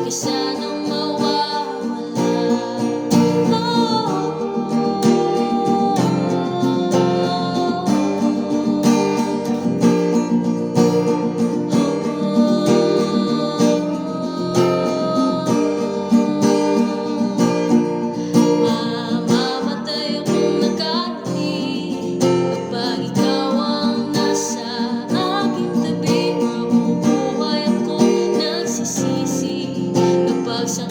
ka sanang mawawala. Mamamatay akong nagkatabi kapag ikaw ang nasa aking tabi. Mabubuhay akong nagsisisi kapag sa